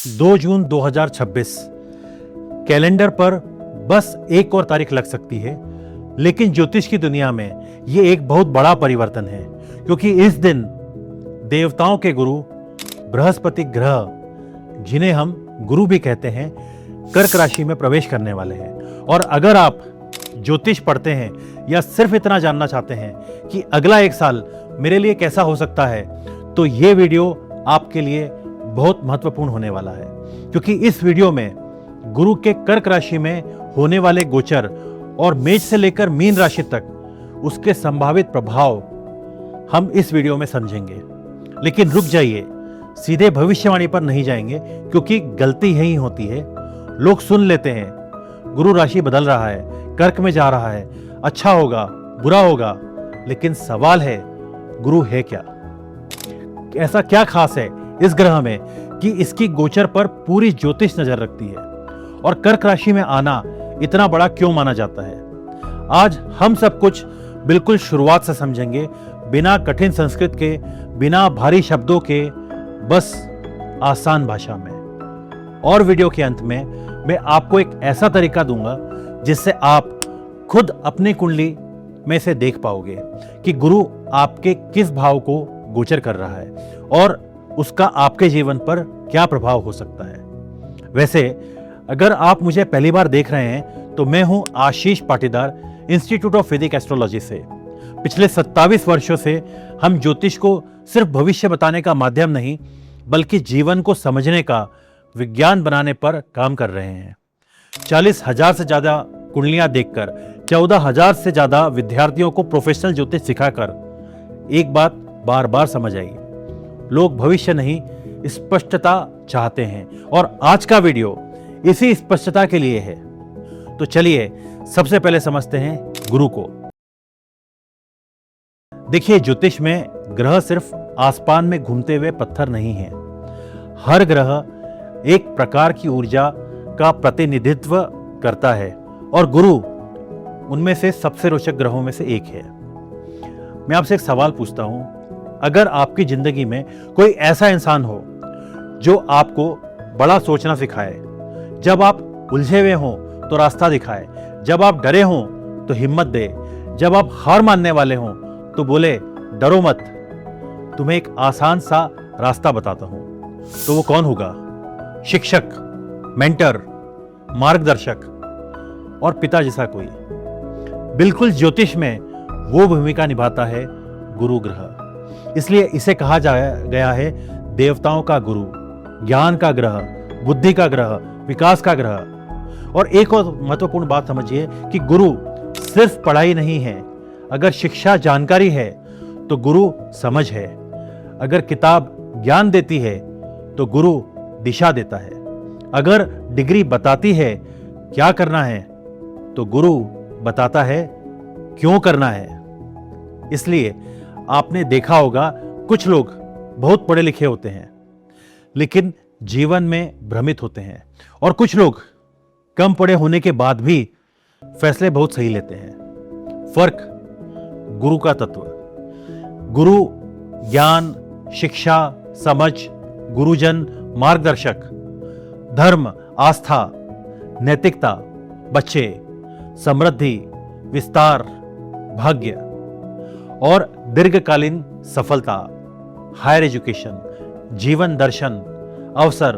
2 जून 2026 calendar पर बस एक और तारीख लग सकती है, लेकिन ज्योतिष की दुनिया में ये एक बहुत बड़ा परिवर्तन है, क्योंकि इस दिन देवताओं के गुरु बृहस्पति ग्रह, जिन्हें हम गुरु भी कहते हैं, कर्क राशि में प्रवेश करने वाले हैं। और अगर आप ज्योतिष पढ़ते हैं या सिर्फ इतना जानना चाहते हैं कि अगला एक साल मेरे लिए कैसा हो सकता है, तो ये वीडियो आपके लिए बहुत महत्वपूर्ण होने वाला है, क्योंकि इस वीडियो में गुरु के कर्क राशि में होने वाले गोचर और मेष से लेकर मीन राशि तक उसके संभावित प्रभाव हम इस वीडियो में समझेंगे। लेकिन रुक जाइए, सीधे भविष्यवाणी पर नहीं जाएंगे, क्योंकि गलती यही होती है। लोग सुन लेते हैं गुरु राशि बदल रहा है, कर्क में जा रहा है, अच्छा होगा बुरा होगा, लेकिन सवाल है गुरु है क्या? ऐसा क्या खास है इस ग्रह में कि इसकी गोचर पर पूरी ज्योतिष नजर रखती है, और कर्क राशि में आना इतना बड़ा क्यों माना जाता है? आज हम सब कुछ बिल्कुल शुरुआत से समझेंगे, बिना कठिन संस्कृत के, बिना भारी शब्दों के, बस आसान भाषा में। और वीडियो के अंत में मैं आपको एक ऐसा तरीका दूंगा जिससे आप खुद अपनी कुंडली में से देख पाओगे कि गुरु आपके किस भाव को गोचर कर रहा है और उसका आपके जीवन पर क्या प्रभाव हो सकता है। वैसे अगर आप मुझे पहली बार देख रहे हैं तो मैं हूं Ashish Patidar, institute of Vedic astrology से। पिछले 27 वर्षों से हम ज्योतिष को सिर्फ भविष्य बताने का माध्यम नहीं, बल्कि जीवन को समझने का विज्ञान बनाने पर काम कर रहे हैं। 40,000 से ज्यादा कुंडलियां देखकर 14,000 से ज्यादा विद्यार्थियों को प्रोफेशनल ज्योतिष सिखाकर एक बात बार बार समझ आई, लोग भविष्य नहीं स्पष्टता चाहते हैं, और आज का वीडियो इसी स्पष्टता के लिए है। तो चलिए सबसे पहले समझते हैं गुरु को। देखिए, ज्योतिष में ग्रह सिर्फ आसमान में घूमते हुए पत्थर नहीं है। हर ग्रह एक प्रकार की ऊर्जा का प्रतिनिधित्व करता है, और गुरु उनमें से सबसे रोचक ग्रहों में से एक है। मैं आपसे एक सवाल पूछता हूं, अगर आपकी जिंदगी में कोई ऐसा इंसान हो जो आपको बड़ा सोचना सिखाए, जब आप उलझे हुए हों तो रास्ता दिखाए, जब आप डरे हों तो हिम्मत दे, जब आप हार मानने वाले हों तो बोले डरो मत, तुम्हें एक आसान सा रास्ता बताता हूं, तो वो कौन होगा? शिक्षक, मेंटर, मार्गदर्शक और पिता जैसा कोई। बिल्कुल ज्योतिष में वो भूमिका निभाता है गुरु ग्रह। इसलिए इसे कहा गया है देवताओं का गुरु, ज्ञान का ग्रह, बुद्धि का ग्रह, विकास का ग्रह। और एक और महत्वपूर्ण बात समझिए कि गुरु सिर्फ पढ़ाई नहीं है। अगर शिक्षा जानकारी है तो गुरु समझ है। अगर किताब ज्ञान देती है तो गुरु दिशा देता है। अगर डिग्री बताती है क्या करना है तो गुरु बताता है क्यों करना है। इसलिए आपने देखा होगा कुछ लोग बहुत पढ़े लिखे होते हैं लेकिन जीवन में भ्रमित होते हैं, और कुछ लोग कम पढ़े होने के बाद भी फैसले बहुत सही लेते हैं। फर्क गुरु का तत्व। गुरु ज्ञान, शिक्षा, समझ, गुरुजन, मार्गदर्शक, धर्म, आस्था, नैतिकता, बच्चे, समृद्धि, विस्तार, भाग्य और दीर्घकालीन सफलता, हायर एजुकेशन, जीवन दर्शन, अवसर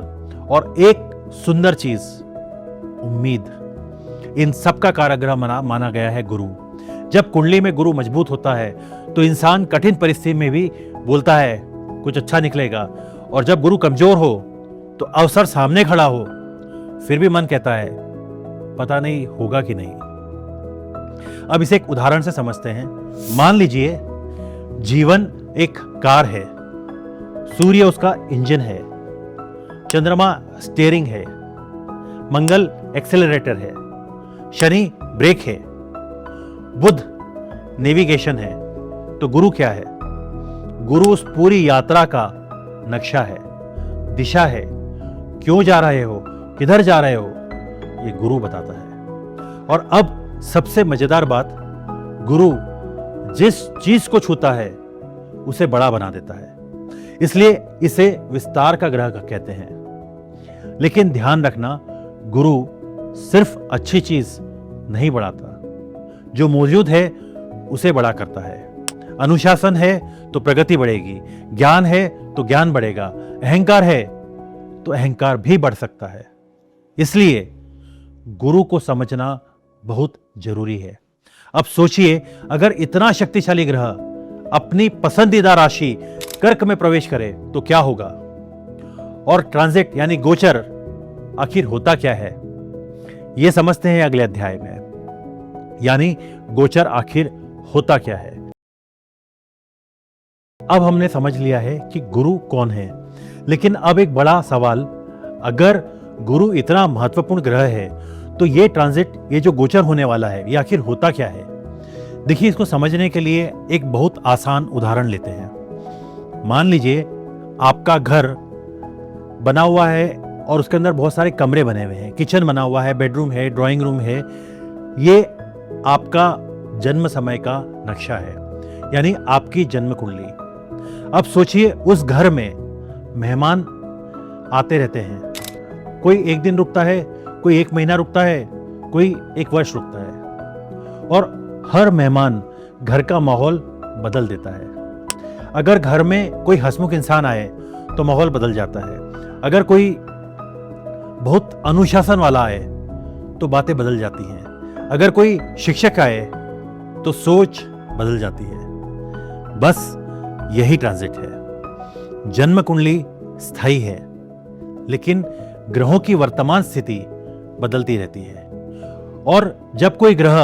और एक सुंदर चीज उम्मीद। इन सब का कारागृह माना गया है गुरु। जब कुंडली में गुरु मजबूत होता है तो इंसान कठिन परिस्थिति में भी बोलता है कुछ अच्छा निकलेगा, और जब गुरु कमजोर हो तो अवसर सामने खड़ा हो फिर भी मन कहता है पता नहीं होगा कि नहीं। अब इसे एक उदाहरण से समझते हैं। मान लीजिए जीवन एक कार है, सूर्य उसका इंजन है, चंद्रमा स्टीयरिंग है, मंगल एक्सेलरेटर है, शनि ब्रेक है, बुध नेविगेशन है, तो गुरु क्या है? गुरु उस पूरी यात्रा का नक्शा है, दिशा है। क्यों जा रहे हो, किधर जा रहे हो, ये गुरु बताता है। और अब सबसे मजेदार बात, गुरु जिस चीज को छूता है उसे बड़ा बना देता है। इसलिए इसे विस्तार का ग्रह कहते हैं। लेकिन ध्यान रखना, गुरु सिर्फ अच्छी चीज नहीं बढ़ाता, जो मौजूद है उसे बड़ा करता है। अनुशासन है तो प्रगति बढ़ेगी, ज्ञान है तो ज्ञान बढ़ेगा, अहंकार है तो अहंकार भी बढ़ सकता है। इसलिए गुरु को समझना बहुत जरूरी है। अब सोचिए, अगर इतना शक्तिशाली ग्रह अपनी पसंदीदा राशि कर्क में प्रवेश करे तो क्या होगा, और ट्रांजिट यानी गोचर आखिर होता क्या है, यह समझते हैं अगले अध्याय में। यानी गोचर आखिर होता क्या है। अब हमने समझ लिया है कि गुरु कौन है, लेकिन अब एक बड़ा सवाल, अगर गुरु इतना महत्वपूर्ण ग्रह है तो ये ट्रांजिट, ये जो गोचर होने वाला है, ये आखिर होता क्या है। देखिए, इसको समझने के लिए एक बहुत आसान उदाहरण लेते हैं। मान लीजिए आपका घर बना हुआ है और उसके अंदर बहुत सारे कमरे बने हुए हैं, किचन बना हुआ है, बेडरूम है, ड्राइंग रूम है। ये आपका जन्म समय का नक्शा है, यानी आपकी जन्म कुंडली। अब सोचिए, उस घर में मेहमान आते रहते हैं। कोई एक दिन रुकता है, कोई एक महीना रुकता है, कोई एक वर्ष रुकता है, और हर मेहमान घर का माहौल बदल देता है। अगर घर में कोई हंसमुख इंसान आए तो माहौल बदल जाता है। अगर कोई बहुत अनुशासन वाला आए तो बातें बदल जाती हैं। अगर कोई शिक्षक आए तो सोच बदल जाती है। बस यही ट्रांजिट है। जन्म कुंडली स्थायी है, लेकिन ग्रहों की वर्तमान स्थिति बदलती रहती है। और जब कोई ग्रह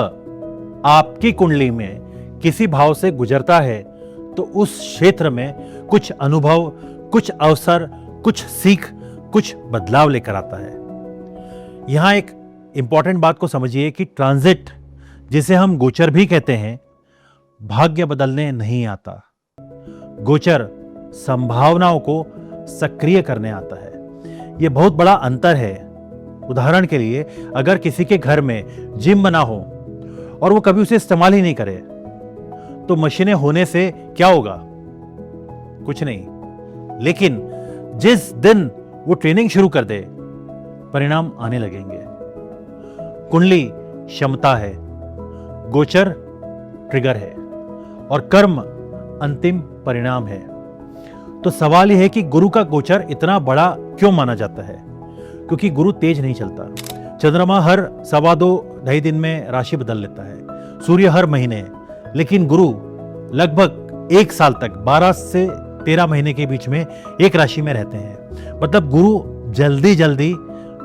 आपकी कुंडली में किसी भाव से गुजरता है तो उस क्षेत्र में कुछ अनुभव, कुछ अवसर, कुछ सीख, कुछ बदलाव लेकर आता है। यहां एक इंपॉर्टेंट बात को समझिए कि ट्रांजिट, जिसे हम गोचर भी कहते हैं, भाग्य बदलने नहीं आता। गोचर संभावनाओं को सक्रिय करने आता है। यह बहुत बड़ा अंतर है। उदाहरण के लिए, अगर किसी के घर में जिम बना हो और वो कभी उसे इस्तेमाल ही नहीं करे तो मशीनें होने से क्या होगा? कुछ नहीं। लेकिन जिस दिन वो ट्रेनिंग शुरू कर दे, परिणाम आने लगेंगे। कुंडली क्षमता है, गोचर ट्रिगर है, और कर्म अंतिम परिणाम है। तो सवाल यह है कि गुरु का गोचर इतना बड़ा क्यों माना जाता है? क्योंकि गुरु तेज नहीं चलता। चंद्रमा हर 2.25 दिन में राशि बदल लेता है, सूर्य हर महीने, लेकिन गुरु लगभग 1 साल तक 12 से 13 महीने के बीच में एक राशि में रहते हैं। मतलब गुरु जल्दी जल्दी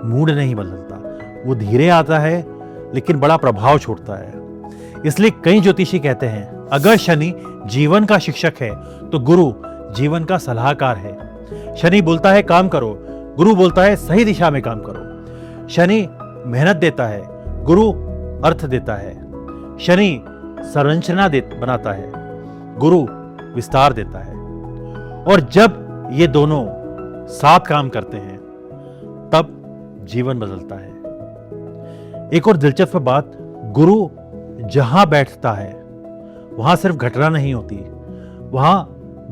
मूड नहीं बदलता, वो धीरे आता है लेकिन बड़ा प्रभाव छोड़ता है। इसलिए कई ज्योतिषी कहते हैं, अगर शनि जीवन का शिक्षक है तो गुरु जीवन का सलाहकार है। शनि बोलता है काम करो, गुरु बोलता है सही दिशा में काम करो। शनि मेहनत देता है, गुरु अर्थ देता है। शनि संरचना बनाता है, गुरु विस्तार देता है। और जब ये दोनों साथ काम करते हैं तब जीवन बदलता है। एक और दिलचस्प बात, गुरु जहां बैठता है वहां सिर्फ घटना नहीं होती, वहां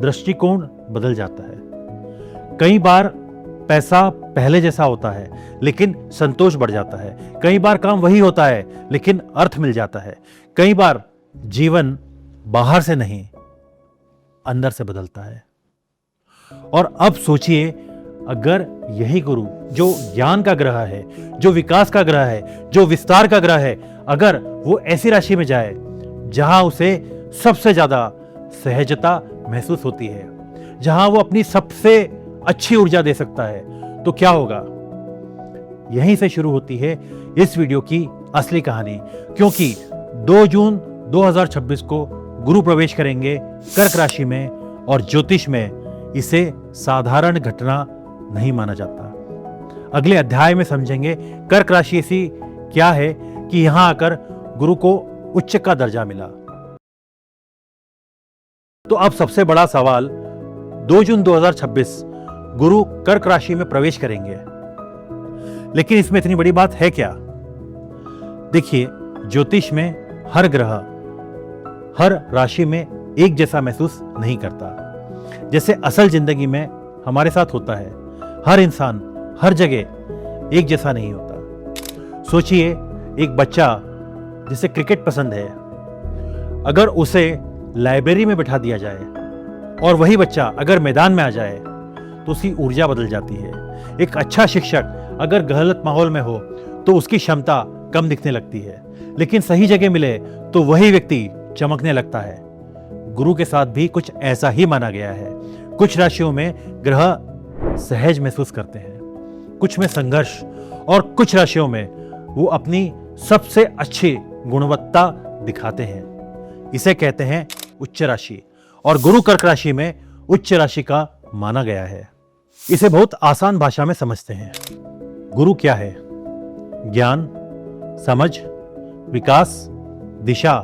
दृष्टिकोण बदल जाता है। कई बार पैसा पहले जैसा होता है लेकिन संतोष बढ़ जाता है। कई बार काम वही होता है लेकिन अर्थ मिल जाता है। कई बार जीवन बाहर से नहीं, अंदर से बदलता है। और अब सोचिए, अगर यही गुरु जो ज्ञान का ग्रह है, जो विकास का ग्रह है, जो विस्तार का ग्रह है, अगर वो ऐसी राशि में जाए जहां उसे सबसे ज्यादा सहजता महसूस होती है, जहां वो अपनी सबसे अच्छी ऊर्जा दे सकता है, तो क्या होगा? यहीं से शुरू होती है इस वीडियो की असली कहानी। क्योंकि 2 जून 2026 को गुरु प्रवेश करेंगे कर्क राशि में, और ज्योतिष में इसे साधारण घटना नहीं माना जाता। अगले अध्याय में समझेंगे कर्क राशि ऐसी क्या है कि यहां आकर गुरु को उच्च का दर्जा मिला। तो अब सबसे बड़ा सवाल, 2 जून 2026 गुरु कर्क राशि में प्रवेश करेंगे, लेकिन इसमें इतनी बड़ी बात है क्या? देखिए, ज्योतिष में हर ग्रह हर राशि में एक जैसा महसूस नहीं करता। जैसे असल जिंदगी में हमारे साथ होता है, हर इंसान हर जगह एक जैसा नहीं होता। सोचिए, एक बच्चा जिसे क्रिकेट पसंद है, अगर उसे लाइब्रेरी में बिठा दिया जाए और वही बच्चा अगर मैदान में आ जाए तो उसकी ऊर्जा बदल जाती है। एक अच्छा शिक्षक अगर गलत माहौल में हो तो उसकी क्षमता कम दिखने लगती है, लेकिन सही जगह मिले तो वही व्यक्ति चमकने लगता है। गुरु के साथ भी कुछ ऐसा ही माना गया है। कुछ राशियों में ग्रह सहज महसूस करते हैं, कुछ में संघर्ष, और कुछ राशियों में वो अपनी सबसे अच्छी गुणवत्ता दिखाते हैं। इसे कहते हैं उच्च राशि, और गुरु कर्क राशि में उच्च राशि का माना गया है। इसे बहुत आसान भाषा में समझते हैं। गुरु क्या है? ज्ञान, समझ, विकास, दिशा।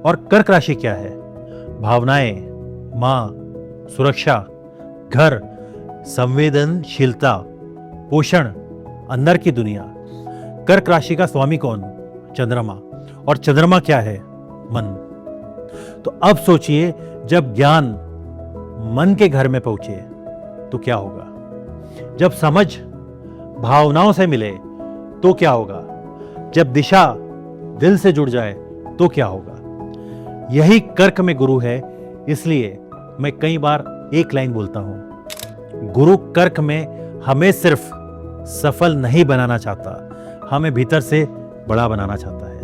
और कर्क राशि क्या है? भावनाएं, मां, सुरक्षा, घर, संवेदनशीलता, पोषण, अंदर की दुनिया। कर्क राशि का स्वामी कौन? चंद्रमा। और चंद्रमा क्या है? मन। तो अब सोचिए, जब ज्ञान मन के घर में पहुंचे तो क्या होगा? जब समझ भावनाओं से मिले तो क्या होगा? जब दिशा दिल से जुड़ जाए तो क्या होगा? यही कर्क में गुरु है। इसलिए मैं कई बार एक लाइन बोलता हूं, गुरु कर्क में हमें सिर्फ सफल नहीं बनाना चाहता, हमें भीतर से बड़ा बनाना चाहता है।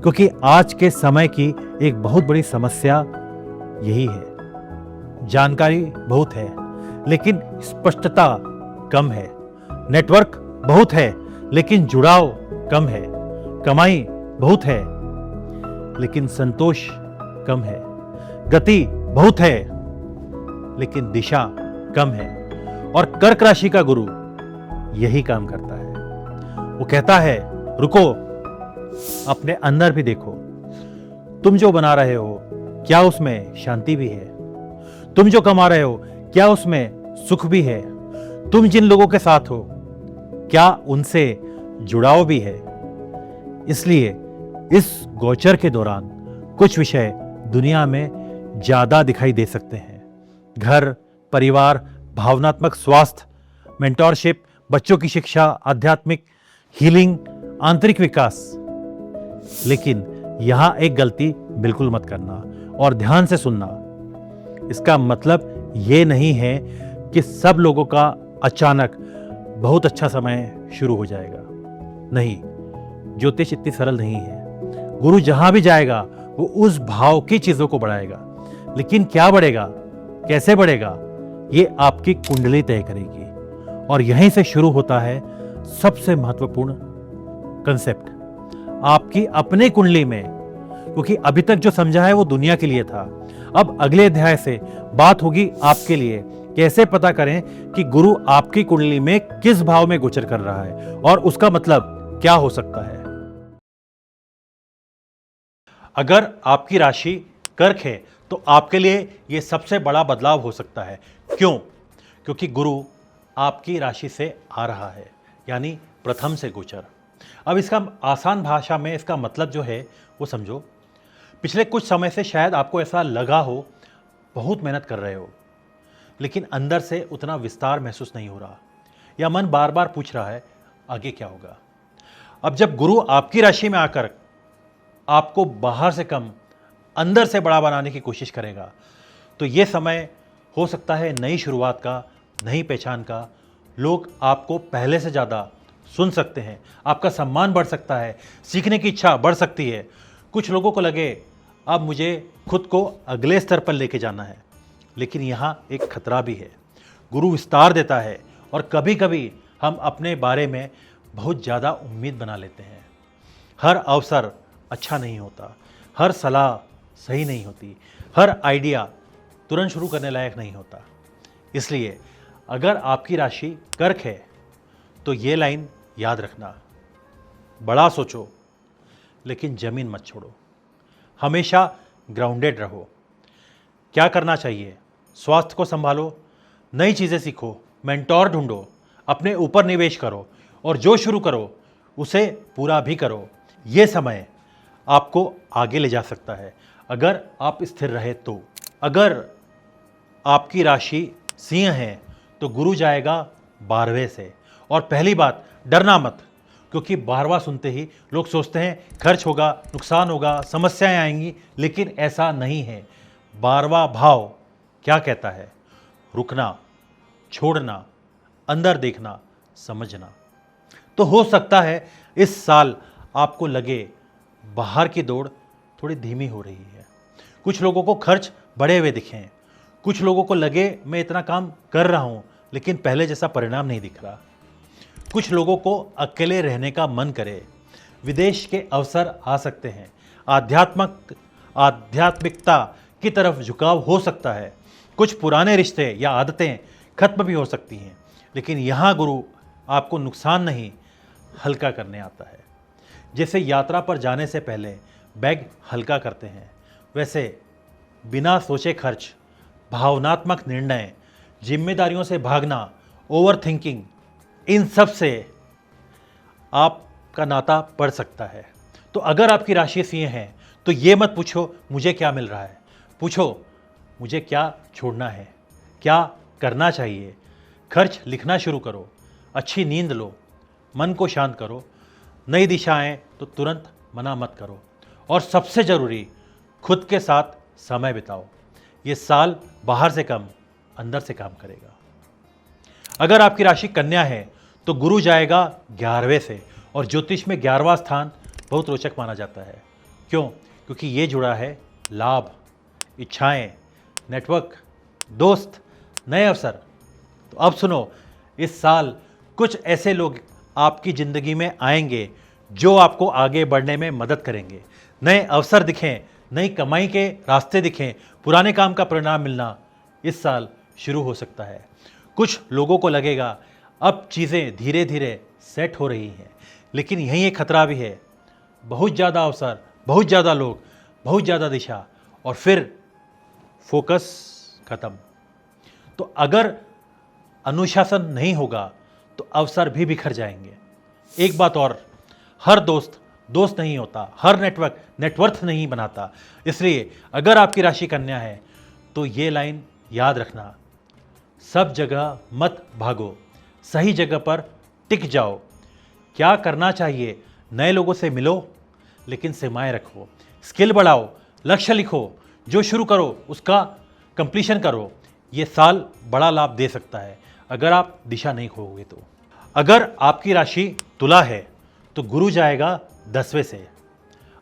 क्योंकि आज के समय की एक बहुत बड़ी समस्या यही है। जानकारी बहुत है लेकिन स्पष्टता कम है। नेटवर्क बहुत है लेकिन जुड़ाव कम है। कमाई बहुत है लेकिन संतोष कम है। गति बहुत है लेकिन दिशा कम है। और कर्क राशि का गुरु यही काम करता है। वो कहता है, रुको, अपने अंदर भी देखो। तुम जो बना रहे हो क्या उसमें शांति भी है? तुम जो कमा रहे हो क्या उसमें सुख भी है? तुम जिन लोगों के साथ हो क्या उनसे जुड़ाव भी है? इसलिए इस गोचर के दौरान कुछ विषय दुनिया में ज्यादा दिखाई दे सकते हैं। घर, परिवार, भावनात्मक स्वास्थ्य, मेंटोरशिप, बच्चों की शिक्षा, आध्यात्मिक हीलिंग, आंतरिक विकास। लेकिन यहां एक गलती बिल्कुल मत करना और ध्यान से सुनना। इसका मतलब यह नहीं है कि सब लोगों का अचानक बहुत अच्छा समय शुरू हो जाएगा। नहीं, ज्योतिष इतनी सरल नहीं है। गुरु जहां भी जाएगा वो उस भाव की चीजों को बढ़ाएगा। लेकिन क्या बढ़ेगा, कैसे बढ़ेगा, ये आपकी कुंडली तय करेगी। और यहीं से शुरू होता है सबसे महत्वपूर्ण कंसेप्ट, आपकी अपने कुंडली में। क्योंकि अभी तक जो समझा है वो दुनिया के लिए था। अब अगले अध्याय से बात होगी आपके लिए। कैसे पता करें कि गुरु आपकी कुंडली में किस भाव में गोचर कर रहा है और उसका मतलब क्या हो सकता है। अगर आपकी राशि कर्क है तो आपके लिए यह सबसे बड़ा बदलाव हो सकता है। क्यों? क्योंकि गुरु आपकी राशि से आ रहा है, यानी प्रथम से गोचर। अब इसका आसान भाषा में इसका मतलब जो है वो समझो। पिछले कुछ समय से शायद आपको ऐसा लगा हो बहुत मेहनत कर रहे हो, लेकिन अंदर से उतना विस्तार महसूस नहीं हो रहा, या मन बार बार पूछ रहा है आगे क्या होगा। अब जब गुरु आपकी राशि में आकर आपको बाहर से कम अंदर से बड़ा बनाने की कोशिश करेगा, तो ये समय हो सकता है नई शुरुआत का, नई पहचान का। लोग आपको पहले से ज़्यादा सुन सकते हैं, आपका सम्मान बढ़ सकता है, सीखने की इच्छा बढ़ सकती है। कुछ लोगों को लगे अब मुझे खुद को अगले स्तर पर लेके जाना है, लेकिन यहाँ एक खतरा भी है। गुरु विस्तार देता है और कभी कभी हम अपने बारे में बहुत ज़्यादा उम्मीद बना लेते हैं। हर अवसर अच्छा नहीं होता, हर सलाह सही नहीं होती, हर आइडिया तुरंत शुरू करने लायक नहीं होता। इसलिए अगर आपकी राशि कर्क है तो ये लाइन याद रखना, बड़ा सोचो लेकिन जमीन मत छोड़ो। हमेशा ग्राउंडेड रहो। क्या करना चाहिए? स्वास्थ्य को संभालो, नई चीज़ें सीखो, मेंटोर ढूंढो, अपने ऊपर निवेश करो और जो शुरू करो उसे पूरा भी करो। ये समय आपको आगे ले जा सकता है अगर आप स्थिर रहे तो। अगर आपकी राशि सिंह है तो गुरु जाएगा 12वें से और पहली बात, डरना मत, क्योंकि 12वां सुनते ही लोग सोचते हैं खर्च होगा, नुकसान होगा, समस्याएं आएंगी, लेकिन ऐसा नहीं है। 12वां भाव क्या कहता है? रुकना, छोड़ना, अंदर देखना, समझना। तो हो सकता है इस साल आपको लगे बाहर की दौड़ थोड़ी धीमी हो रही है, कुछ लोगों को खर्च बढ़े हुए दिखें, कुछ लोगों को लगे मैं इतना काम कर रहा हूं लेकिन पहले जैसा परिणाम नहीं दिख रहा, कुछ लोगों को अकेले रहने का मन करे, विदेश के अवसर आ सकते हैं, आध्यात्मिकता की तरफ झुकाव हो सकता है, कुछ पुराने रिश्ते या आदतें खत्म भी हो सकती हैं। लेकिन यहाँ गुरु आपको नुकसान नहीं, हल्का करने आता है। जैसे यात्रा पर जाने से पहले बैग हल्का करते हैं, वैसे बिना सोचे खर्च, भावनात्मक निर्णय, जिम्मेदारियों से भागना, ओवर थिंकिंग, इन सब से आपका नाता पड़ सकता है। तो अगर आपकी राशि सिंह है तो ये मत पूछो मुझे क्या मिल रहा है, पूछो मुझे क्या छोड़ना है, क्या करना चाहिए। खर्च लिखना शुरू करो, अच्छी नींद लो, मन को शांत करो, नई दिशा आए तो तुरंत मना मत करो, और सबसे ज़रूरी खुद के साथ समय बिताओ। ये साल बाहर से कम अंदर से काम करेगा। अगर आपकी राशि कन्या है तो गुरु जाएगा 11वें से, और ज्योतिष में 11वां स्थान बहुत रोचक माना जाता है। क्यों? क्योंकि ये जुड़ा है लाभ, इच्छाएं, नेटवर्क, दोस्त, नए अवसर। तो अब सुनो, इस साल कुछ ऐसे लोग आपकी ज़िंदगी में आएंगे जो आपको आगे बढ़ने में मदद करेंगे। नए अवसर दिखें, नई कमाई के रास्ते दिखें, पुराने काम का परिणाम मिलना इस साल शुरू हो सकता है। कुछ लोगों को लगेगा अब चीज़ें धीरे धीरे सेट हो रही हैं, लेकिन यहीं एक खतरा भी है। बहुत ज़्यादा अवसर, बहुत ज़्यादा लोग, बहुत ज़्यादा दिशा, और फिर फोकस खत्म। तो अगर अनुशासन नहीं होगा तो अवसर भी बिखर जाएंगे। एक बात और, हर दोस्त दोस्त नहीं होता, हर नेटवर्क नेटवर्थ नहीं बनाता। इसलिए अगर आपकी राशि कन्या है तो ये लाइन याद रखना, सब जगह मत भागो, सही जगह पर टिक जाओ। क्या करना चाहिए? नए लोगों से मिलो लेकिन सीमाएं रखो, स्किल बढ़ाओ, लक्ष्य लिखो, जो शुरू करो उसका कंप्लीशन करो। ये साल बड़ा लाभ दे सकता है अगर आप दिशा नहीं खोओगे तो। अगर आपकी राशि तुला है तो गुरु जाएगा 10वें से।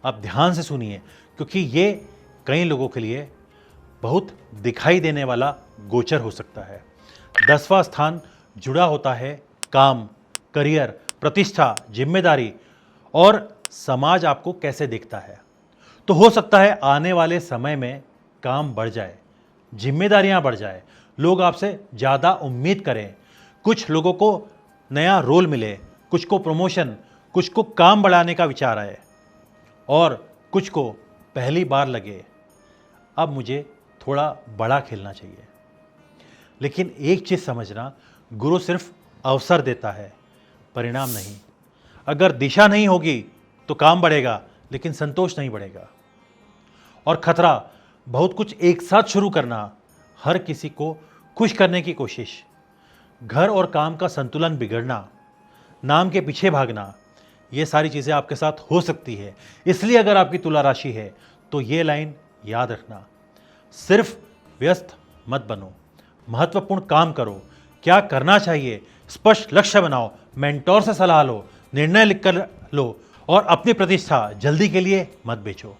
अब ध्यान से सुनिए, क्योंकि ये कई लोगों के लिए बहुत दिखाई देने वाला गोचर हो सकता है। 10वां स्थान जुड़ा होता है काम, करियर, प्रतिष्ठा, जिम्मेदारी और समाज आपको कैसे देखता है। तो हो सकता है आने वाले समय में काम बढ़ जाए, जिम्मेदारियां बढ़ जाए, लोग आपसे ज़्यादा उम्मीद करें, कुछ लोगों को नया रोल मिले, कुछ को प्रमोशन, कुछ को काम बढ़ाने का विचार आए, और कुछ को पहली बार लगे अब मुझे थोड़ा बड़ा खेलना चाहिए। लेकिन एक चीज़ समझना, गुरु सिर्फ अवसर देता है, परिणाम नहीं। अगर दिशा नहीं होगी तो काम बढ़ेगा लेकिन संतोष नहीं बढ़ेगा। और खतरा, बहुत कुछ एक साथ शुरू करना, हर किसी को खुश करने की कोशिश, घर और काम का संतुलन बिगड़ना, नाम के पीछे भागना, ये सारी चीज़ें आपके साथ हो सकती है। इसलिए अगर आपकी तुला राशि है तो ये लाइन याद रखना, सिर्फ व्यस्त मत बनो, महत्वपूर्ण काम करो। क्या करना चाहिए? स्पष्ट लक्ष्य बनाओ, मेंटोर से सलाह लो, निर्णय लिखकर लो, और अपनी प्रतिष्ठा जल्दी के लिए मत बेचो।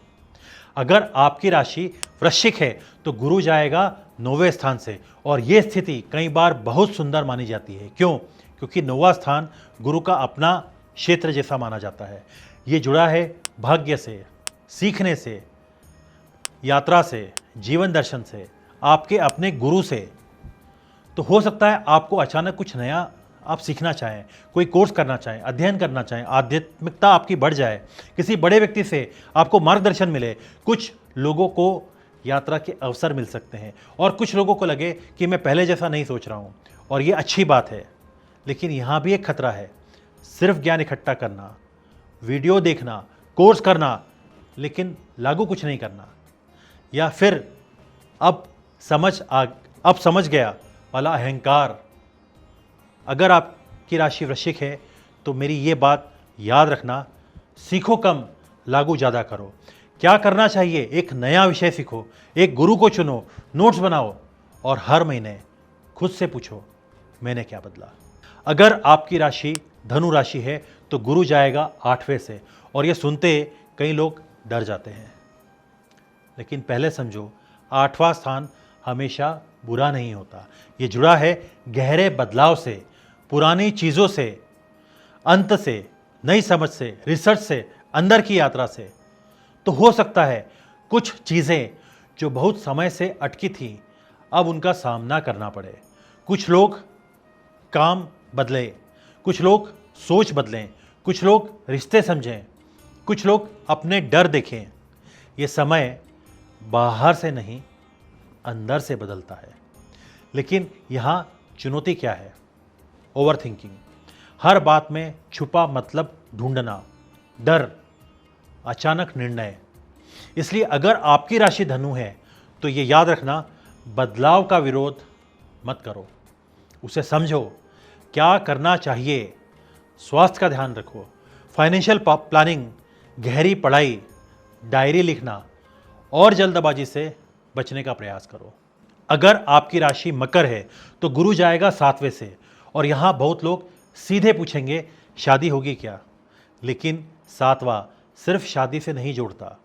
अगर आपकी राशि वृश्चिक है तो गुरु जाएगा 9वें स्थान से, और ये स्थिति कई बार बहुत सुंदर मानी जाती है। क्यों? क्योंकि 9वां स्थान गुरु का अपना क्षेत्र जैसा माना जाता है। ये जुड़ा है भाग्य से, सीखने से, यात्रा से, जीवन दर्शन से, आपके अपने गुरु से। तो हो सकता है आपको अचानक कुछ नया आप सीखना चाहें, कोई कोर्स करना चाहें, अध्ययन करना चाहें, आध्यात्मिकता आपकी बढ़ जाए, किसी बड़े व्यक्ति से आपको मार्गदर्शन मिले, कुछ लोगों को यात्रा के अवसर मिल सकते हैं, और कुछ लोगों को लगे कि मैं पहले जैसा नहीं सोच रहा हूँ, और ये अच्छी बात है। लेकिन यहाँ भी एक खतरा है, सिर्फ ज्ञान इकट्ठा करना, वीडियो देखना, कोर्स करना, लेकिन लागू कुछ नहीं करना, या फिर अब समझ गया वाला अहंकार अगर आपके आपकी राशि वृश्चिक है तो मेरी ये बात याद रखना, सीखो कम, लागू ज़्यादा करो। क्या करना चाहिए? एक नया विषय सीखो, एक गुरु को चुनो, नोट्स बनाओ और हर महीने खुद से पूछो मैंने क्या बदला। अगर आपकी राशि धनु राशि है तो गुरु जाएगा 8वें से, और ये सुनते कई लोग डर जाते हैं, लेकिन पहले समझो 8वां स्थान हमेशा बुरा नहीं होता। ये जुड़ा है गहरे बदलाव से, पुरानी चीज़ों से, अंत से, नई समझ से, रिसर्च से, अंदर की यात्रा से। तो हो सकता है कुछ चीज़ें जो बहुत समय से अटकी थी अब उनका सामना करना पड़े। कुछ लोग काम बदले, कुछ लोग सोच बदलें, कुछ लोग रिश्ते समझें, कुछ लोग अपने डर देखें। ये समय बाहर से नहीं अंदर से बदलता है। लेकिन यहाँ चुनौती क्या है? ओवर थिंकिंग, हर बात में छुपा मतलब ढूंढना, डर, अचानक निर्णय। इसलिए अगर आपकी राशि धनु है तो ये याद रखना, बदलाव का विरोध मत करो, उसे समझो। क्या करना चाहिए? स्वास्थ्य का ध्यान रखो, फाइनेंशियल प्लानिंग, गहरी पढ़ाई, डायरी लिखना और जल्दबाजी से बचने का प्रयास करो। अगर आपकी राशि मकर है तो गुरु जाएगा 7वें से, और यहाँ बहुत लोग सीधे पूछेंगे शादी होगी क्या? लेकिन 7वां सिर्फ शादी से नहीं जोड़ता,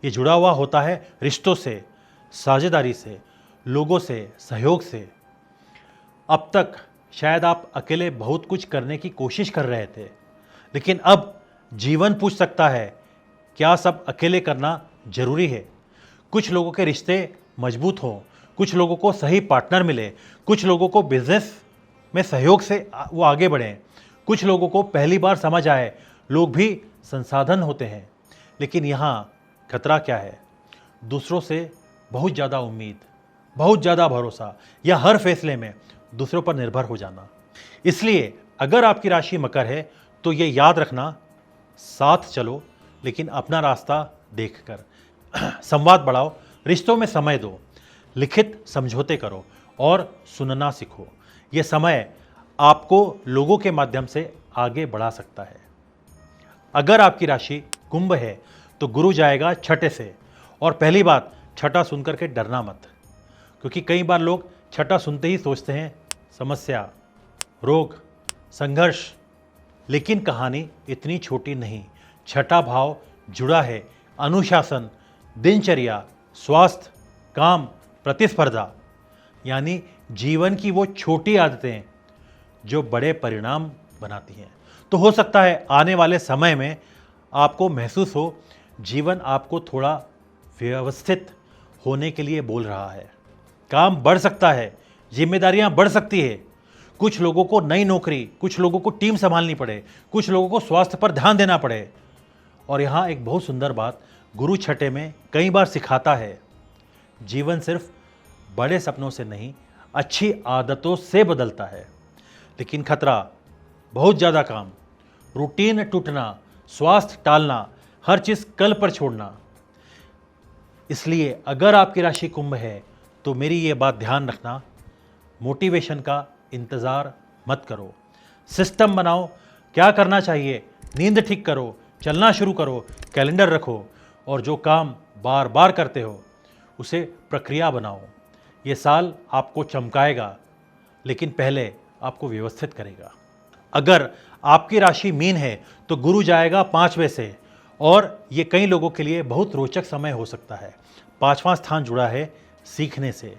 ये जुड़ा हुआ होता है रिश्तों से, साझेदारी से, लोगों से, सहयोग से। अब तक शायद आप अकेले बहुत कुछ करने की कोशिश कर रहे थे, लेकिन अब जीवन पूछ सकता है क्या सब अकेले करना जरूरी है? कुछ लोगों के रिश्ते मजबूत हों, कुछ लोगों को सही पार्टनर मिले, कुछ लोगों को बिजनेस में सहयोग से वो आगे बढ़ें, कुछ लोगों को पहली बार समझ आए लोग भी संसाधन होते हैं। लेकिन यहाँ खतरा क्या है? दूसरों से बहुत ज़्यादा उम्मीद, बहुत ज़्यादा भरोसा, या हर फैसले में दूसरों पर निर्भर हो जाना। इसलिए अगर आपकी राशि मकर है तो ये याद रखना, साथ चलो लेकिन अपना रास्ता देखकर। संवाद बढ़ाओ, रिश्तों में समय दो, लिखित समझौते करो और सुनना सीखो। ये समय आपको लोगों के माध्यम से आगे बढ़ा सकता है। अगर आपकी राशि कुंभ है तो गुरु जाएगा 6ठे से, और पहली बात, छठा सुनकर के डरना मत, क्योंकि कई बार लोग छठा सुनते ही सोचते हैं समस्या, रोग, संघर्ष। लेकिन कहानी इतनी छोटी नहीं। छठा भाव जुड़ा है अनुशासन, दिनचर्या, स्वास्थ्य, काम, प्रतिस्पर्धा, यानी जीवन की वो छोटी आदतें जो बड़े परिणाम बनाती हैं। तो हो सकता है आने वाले समय में आपको महसूस हो जीवन आपको थोड़ा व्यवस्थित होने के लिए बोल रहा है। काम बढ़ सकता है, जिम्मेदारियां बढ़ सकती है, कुछ लोगों को नई नौकरी, कुछ लोगों को टीम संभालनी पड़े, कुछ लोगों को स्वास्थ्य पर ध्यान देना पड़े। और यहाँ एक बहुत सुंदर बात गुरु छठे में कई बार सिखाता है, जीवन सिर्फ बड़े सपनों से नहीं अच्छी आदतों से बदलता है। लेकिन खतरा बहुत ज़्यादा काम, रूटीन टूटना, स्वास्थ्य टालना, हर चीज़ कल पर छोड़ना। इसलिए अगर आपकी राशि कुंभ है तो मेरी ये बात ध्यान रखना, मोटिवेशन का इंतज़ार मत करो, सिस्टम बनाओ। क्या करना चाहिए? नींद ठीक करो, चलना शुरू करो, कैलेंडर रखो, और जो काम बार बार करते हो उसे प्रक्रिया बनाओ। ये साल आपको चमकाएगा, लेकिन पहले आपको व्यवस्थित करेगा। अगर आपकी राशि मीन है तो गुरु जाएगा 5वें से, और ये कई लोगों के लिए बहुत रोचक समय हो सकता है। 5वां स्थान जुड़ा है सीखने से,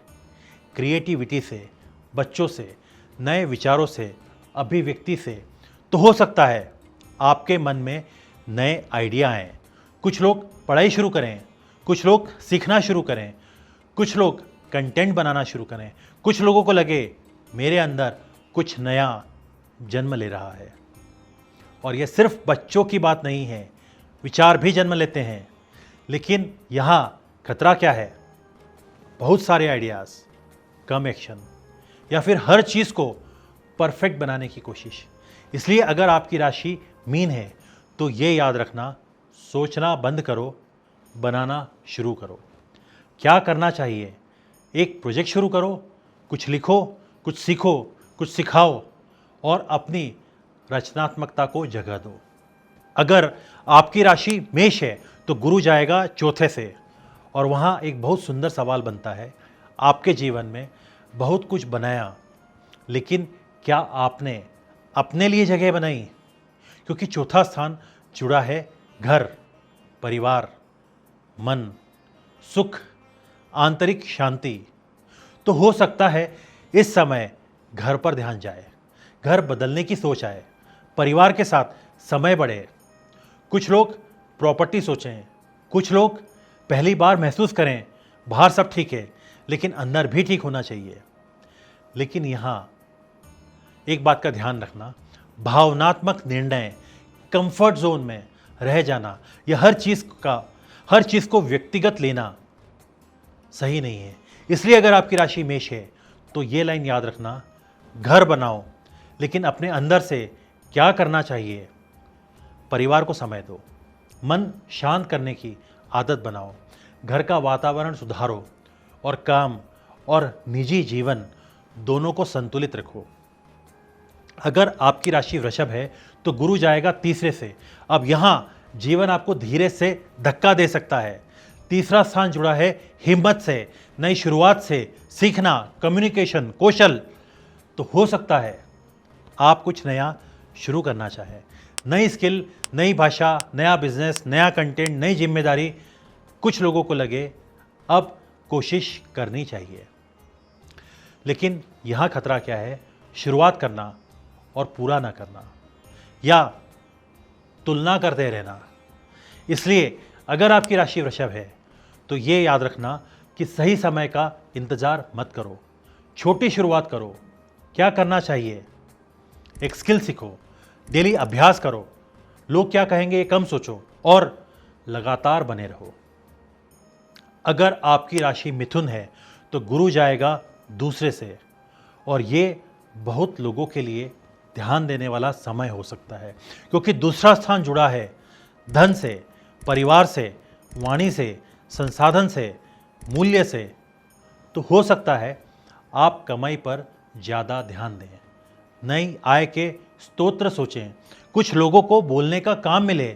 क्रिएटिविटी से, बच्चों से, नए विचारों से, अभिव्यक्ति से। तो हो सकता है आपके मन में नए आइडिया आएँ। कुछ लोग पढ़ाई शुरू करें, कुछ लोग सीखना शुरू करें, कुछ लोग कंटेंट बनाना शुरू करें, कुछ लोगों को लगे मेरे अंदर कुछ नया जन्म ले रहा है। और यह सिर्फ बच्चों की बात नहीं है, विचार भी जन्म लेते हैं। लेकिन यहाँ खतरा क्या है? बहुत सारे आइडियाज़, कम एक्शन, या फिर हर चीज़ को परफेक्ट बनाने की कोशिश। इसलिए अगर आपकी राशि मीन है तो ये याद रखना, सोचना बंद करो, बनाना शुरू करो। क्या करना चाहिए? एक प्रोजेक्ट शुरू करो, कुछ लिखो, कुछ सीखो, कुछ सिखाओ, और अपनी रचनात्मकता को जगह दो। अगर आपकी राशि मेष है तो गुरु जाएगा चौथे से, और वहाँ एक बहुत सुंदर सवाल बनता है, आपके जीवन में बहुत कुछ बनाया, लेकिन क्या आपने अपने लिए जगह बनाई? क्योंकि चौथा स्थान जुड़ा है घर, परिवार, मन, सुख, आंतरिक शांति। तो हो सकता है इस समय घर पर ध्यान जाए, घर बदलने की सोच आए, परिवार के साथ समय बढ़े। कुछ लोग प्रॉपर्टी सोचें, कुछ लोग पहली बार महसूस करें बाहर सब ठीक है लेकिन अंदर भी ठीक होना चाहिए। लेकिन यहाँ एक बात का ध्यान रखना, भावनात्मक निर्णय, कंफर्ट जोन में रह जाना या हर चीज़ को व्यक्तिगत लेना सही नहीं है। इसलिए अगर आपकी राशि मेष है तो ये लाइन याद रखना, घर बनाओ लेकिन अपने अंदर से क्या करना चाहिए। परिवार को समय दो, मन शांत करने की आदत बनाओ, घर का वातावरण सुधारो और काम और निजी जीवन दोनों को संतुलित रखो। अगर आपकी राशि वृषभ है तो गुरु जाएगा तीसरे से। अब यहाँ जीवन आपको धीरे से धक्का दे सकता है। तीसरा स्थान जुड़ा है हिम्मत से, नई शुरुआत से, सीखना, कम्युनिकेशन, कौशल। तो हो सकता है आप कुछ नया शुरू करना चाहें, नई स्किल, नई भाषा, नया बिजनेस, नया कंटेंट, नई जिम्मेदारी। कुछ लोगों को लगे अब कोशिश करनी चाहिए, लेकिन यहाँ खतरा क्या है, शुरुआत करना और पूरा ना करना या तुलना करते रहना। इसलिए अगर आपकी राशि वृषभ है तो ये याद रखना कि सही समय का इंतज़ार मत करो, छोटी शुरुआत करो। क्या करना चाहिए, एक स्किल सीखो, डेली अभ्यास करो, लोग क्या कहेंगे ये कम सोचो और लगातार बने रहो। अगर आपकी राशि मिथुन है तो गुरु जाएगा दूसरे से, और ये बहुत लोगों के लिए ध्यान देने वाला समय हो सकता है, क्योंकि दूसरा स्थान जुड़ा है धन से, परिवार से, वाणी से, संसाधन से, मूल्य से। तो हो सकता है आप कमाई पर ज़्यादा ध्यान दें, नई आय के स्रोत सोचें, कुछ लोगों को बोलने का काम मिले,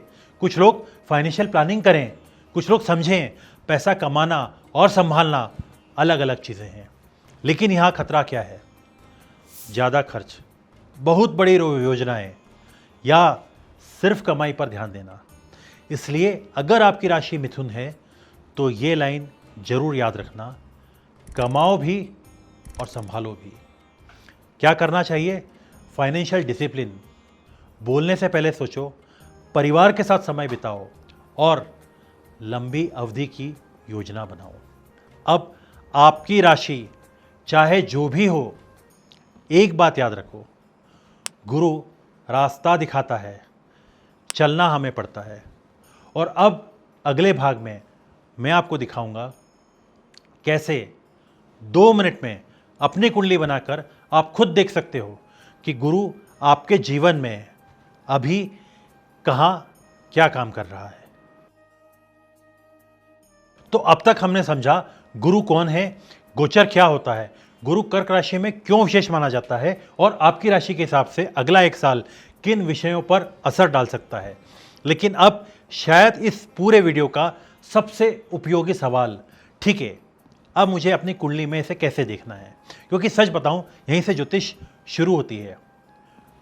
कुछ लोग फाइनेंशियल प्लानिंग करें, कुछ लोग समझें पैसा कमाना और संभालना अलग अलग चीज़ें हैं। लेकिन यहाँ खतरा क्या है, ज़्यादा खर्च, बहुत बड़ी योजनाएं या सिर्फ कमाई पर ध्यान देना। इसलिए अगर आपकी राशि मिथुन है तो ये लाइन जरूर याद रखना, कमाओ भी और संभालो भी। क्या करना चाहिए, फाइनेंशियल डिसिप्लिन, बोलने से पहले सोचो, परिवार के साथ समय बिताओ और लंबी अवधि की योजना बनाओ। अब आपकी राशि चाहे जो भी हो, एक बात याद रखो, गुरु रास्ता दिखाता है, चलना हमें पड़ता है। और अब अगले भाग में मैं आपको दिखाऊंगा कैसे 2 मिनट में अपनी कुंडली बनाकर आप खुद देख सकते हो कि गुरु आपके जीवन में अभी कहाँ क्या काम कर रहा है। तो अब तक हमने समझा गुरु कौन है, गोचर क्या होता है, गुरु कर्क राशि में क्यों विशेष माना जाता है और आपकी राशि के हिसाब से अगला 1 साल किन विषयों पर असर डाल सकता है। लेकिन अब शायद इस पूरे वीडियो का सबसे उपयोगी सवाल, ठीक है अब मुझे अपनी कुंडली में इसे कैसे देखना है, क्योंकि सच बताऊं यहीं से ज्योतिष शुरू होती है।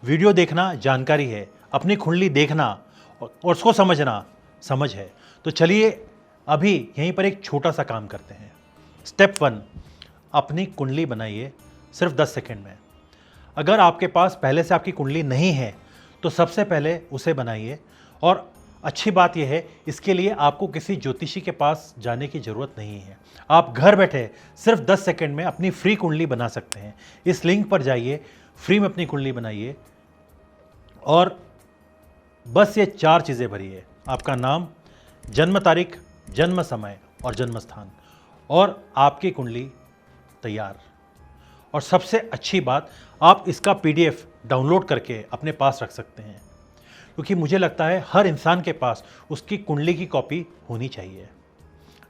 वीडियो देखना जानकारी है, अपनी कुंडली देखना और उसको समझना समझ है। तो चलिए अभी यहीं पर एक छोटा सा काम करते हैं। स्टेप 1, अपनी कुंडली बनाइए सिर्फ 10 सेकंड में। अगर आपके पास पहले से आपकी कुंडली नहीं है तो सबसे पहले उसे बनाइए। और अच्छी बात यह है, इसके लिए आपको किसी ज्योतिषी के पास जाने की ज़रूरत नहीं है। आप घर बैठे सिर्फ 10 सेकंड में अपनी फ्री कुंडली बना सकते हैं। इस लिंक पर जाइए, फ्री में अपनी कुंडली बनाइए और बस ये 4 चीज़ें भरिए, आपका नाम, जन्म तारीख, जन्म समय और जन्म स्थान, और आपकी कुंडली तैयार। और सबसे अच्छी बात, आप इसका PDF डाउनलोड करके अपने पास रख सकते हैं, क्योंकि मुझे लगता है हर इंसान के पास उसकी कुंडली की कॉपी होनी चाहिए।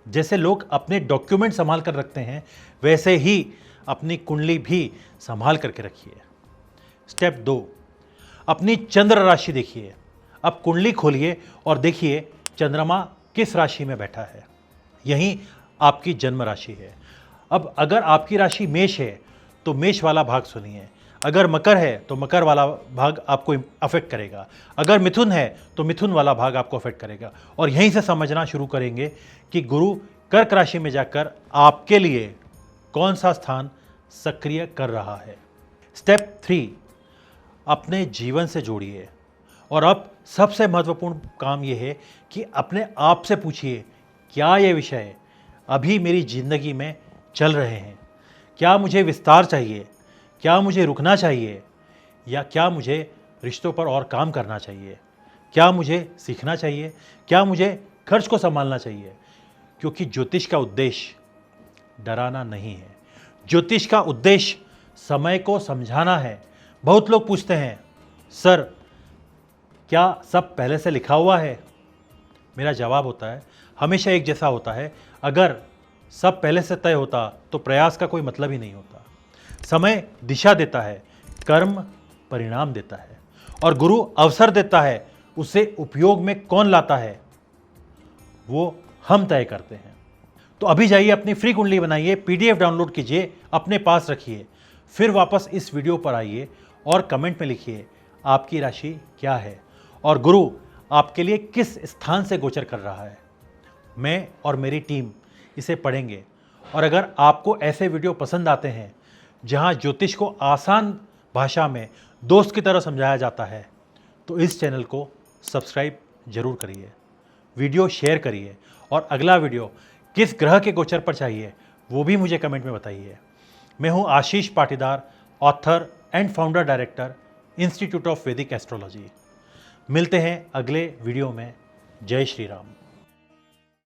जैसे लोग अपने डॉक्यूमेंट संभाल कर रखते हैं, वैसे ही अपनी कुंडली भी संभाल करके रखिए। स्टेप 2, अपनी चंद्र राशि देखिए। अब कुंडली खोलिए और देखिए चंद्रमा किस राशि में बैठा है। यही आपकी जन्म राशि है। अब अगर आपकी राशि मेष है तो मेष वाला भाग सुनिए, अगर मकर है तो मकर वाला भाग आपको अफेक्ट करेगा, अगर मिथुन है तो मिथुन वाला भाग आपको अफेक्ट करेगा। और यहीं से समझना शुरू करेंगे कि गुरु कर्क राशि में जाकर आपके लिए कौन सा स्थान सक्रिय कर रहा है। स्टेप 3, अपने जीवन से जोड़िए। और अब सबसे महत्वपूर्ण काम यह है कि अपने आप से पूछिए, क्या ये विषय अभी मेरी जिंदगी में चल रहे हैं? क्या मुझे विस्तार चाहिए? क्या मुझे रुकना चाहिए? या क्या मुझे रिश्तों पर और काम करना चाहिए? क्या मुझे सीखना चाहिए? क्या मुझे खर्च को संभालना चाहिए? क्योंकि ज्योतिष का उद्देश्य डराना नहीं है। ज्योतिष का उद्देश्य समय को समझाना है। बहुत लोग पूछते हैं, सर क्या सब पहले से लिखा हुआ है? मेरा जवाब होता है, हमेशा एक जैसा होता है। अगर सब पहले से तय होता तो प्रयास का कोई मतलब ही नहीं होता। समय दिशा देता है, कर्म परिणाम देता है, और गुरु अवसर देता है, उसे उपयोग में कौन लाता है वो हम तय करते हैं। तो अभी जाइए अपनी फ्री कुंडली बनाइए, PDF डाउनलोड कीजिए, अपने पास रखिए, फिर वापस इस वीडियो पर आइए और कमेंट में लिखिए आपकी राशि क्या है और गुरु आपके लिए किस स्थान से गोचर कर रहा है। मैं और मेरी टीम इसे पढ़ेंगे। और अगर आपको ऐसे वीडियो पसंद आते हैं जहां ज्योतिष को आसान भाषा में दोस्त की तरह समझाया जाता है तो इस चैनल को सब्सक्राइब जरूर करिए, वीडियो शेयर करिए, और अगला वीडियो किस ग्रह के गोचर पर चाहिए वो भी मुझे कमेंट में बताइए। मैं हूं Ashish Patidar, author and founder director, institute of Vedic astrology. मिलते हैं अगले वीडियो में। जय श्री राम।